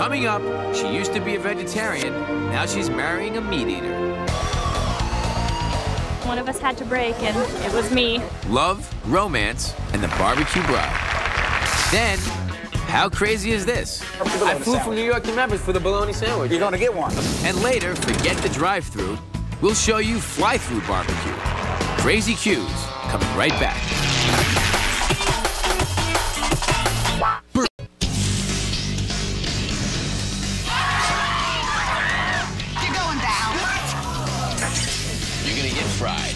Coming up, she used to be a vegetarian. Now she's marrying a meat eater. One of us had to break, and it was me. Love, romance, and the barbecue bride. Then, how crazy is this? I flew from New York to Memphis for the bologna sandwich. You're gonna get one. And later, forget the drive-thru. We'll show you fly-through barbecue. Crazy cues, coming right back. You're going down. You're gonna get fried.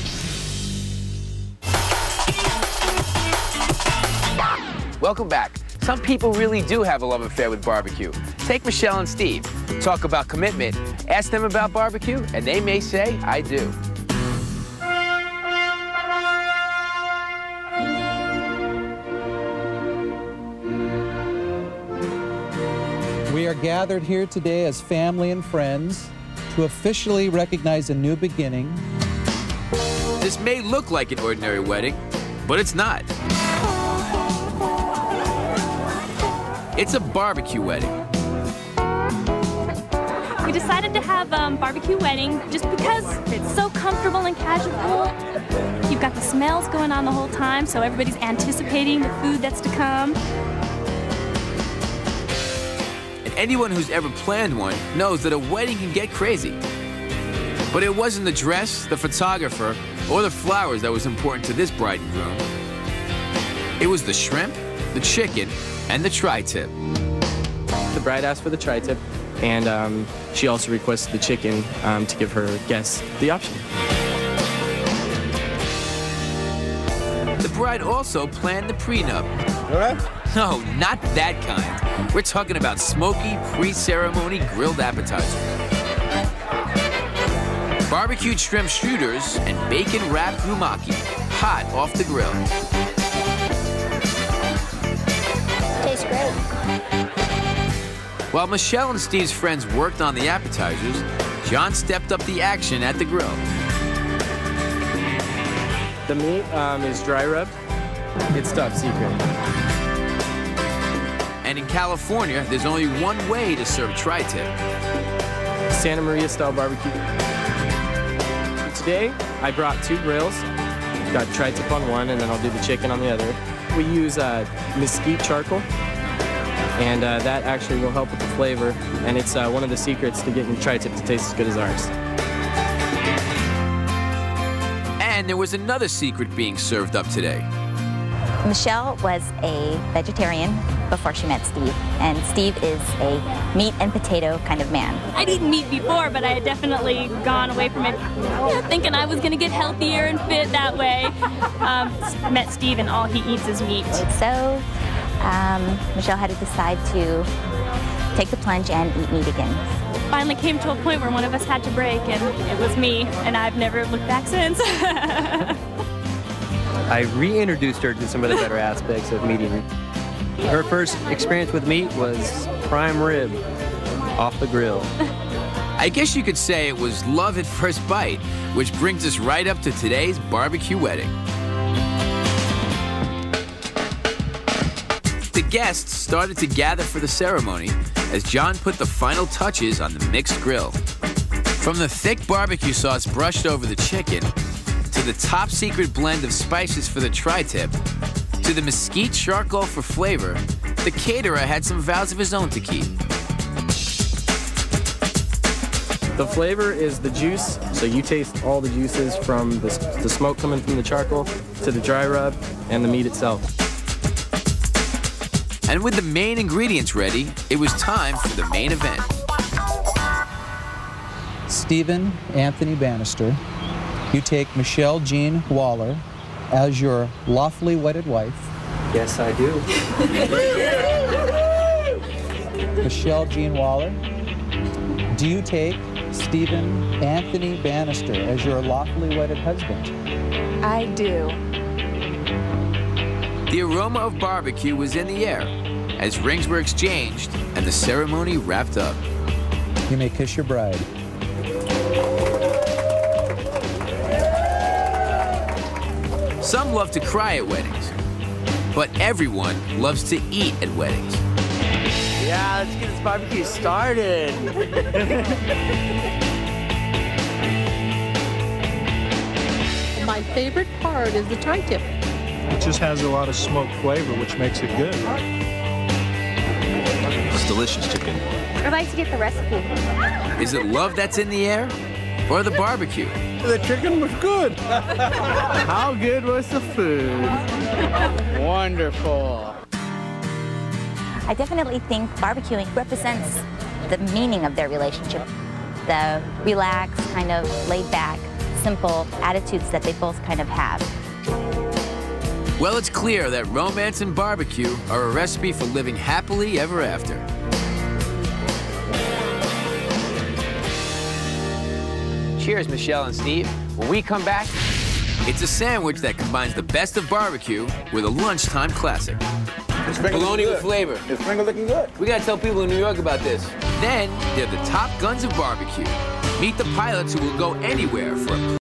Welcome back. Some people really do have a love affair with barbecue. Take Michelle and Steve. Talk about commitment. Ask them about barbecue, and they may say, I do. We are gathered here today as family and friends to officially recognize a new beginning. This may look like an ordinary wedding, but it's not. It's a barbecue wedding. We decided to have a barbecue wedding just because it's so comfortable and casual. You've got the smells going on the whole time, so everybody's anticipating the food that's to come. And anyone who's ever planned one knows that a wedding can get crazy. But it wasn't the dress, the photographer, or the flowers that was important to this bride and groom. It was the shrimp, the chicken, and the tri-tip. The bride asked for the tri-tip, and she also requested the chicken to give her guests the option. The bride also planned the prenup. What? No, not that kind. We're talking about smoky, pre-ceremony grilled appetizers. Barbecued shrimp shooters and bacon-wrapped rumaki, hot off the grill. Tastes great. While Michelle and Steve's friends worked on the appetizers, John stepped up the action at the grill. The meat is dry rubbed. It's top secret. And in California, there's only one way to serve tri-tip. Santa Maria style barbecue. Today, I brought 2 grills. Got tri-tip on one, and then I'll do the chicken on the other. We use mesquite charcoal, and that actually will help with the flavor, and it's one of the secrets to getting tri-tip to taste as good as ours. And there was another secret being served up today. Michelle was a vegetarian before she met Steve, and Steve is a meat and potato kind of man. I'd eaten meat before, but I had definitely gone away from it, thinking I was going to get healthier and fit that way. Met Steve, and all he eats is meat. So Michelle had to decide to take the plunge and eat meat again. Finally came to a point where one of us had to break, and it was me, and I've never looked back since. I reintroduced her to some of the better aspects of meat eating. Her first experience with meat was prime rib off the grill. I guess you could say it was love at first bite, which brings us right up to today's barbecue wedding. The guests started to gather for the ceremony as John put the final touches on the mixed grill. From the thick barbecue sauce brushed over the chicken, to the top secret blend of spices for the tri-tip, to the mesquite charcoal for flavor, the caterer had some vows of his own to keep. The flavor is the juice, so you taste all the juices from the smoke coming from the charcoal to the dry rub and the meat itself. And with the main ingredients ready, it was time for the main event. Stephen Anthony Bannister, you take Michelle Jean Waller as your lawfully wedded wife. Yes, I do. Michelle Jean Waller, do you take Stephen Anthony Bannister as your lawfully wedded husband? I do. The aroma of barbecue was in the air as rings were exchanged and the ceremony wrapped up. You may kiss your bride. Some love to cry at weddings, but everyone loves to eat at weddings. Yeah, let's get this barbecue started. My favorite part is the tri-tip. It just has a lot of smoke flavor, which makes it good. It's delicious chicken. I'd like to get the recipe. Is it love that's in the air or the barbecue? The chicken was good. How good was the food? Wonderful. I definitely think barbecuing represents the meaning of their relationship. The relaxed, kind of laid-back, simple attitudes that they both kind of have. Well, it's clear that romance and barbecue are a recipe for living happily ever after. Cheers, Michelle and Steve. When we come back, it's a sandwich that combines the best of barbecue with a lunchtime classic. Bologna with flavor. It's finger looking good. We gotta tell people in New York about this. Then, they're the top guns of barbecue. Meet the pilots who will go anywhere for a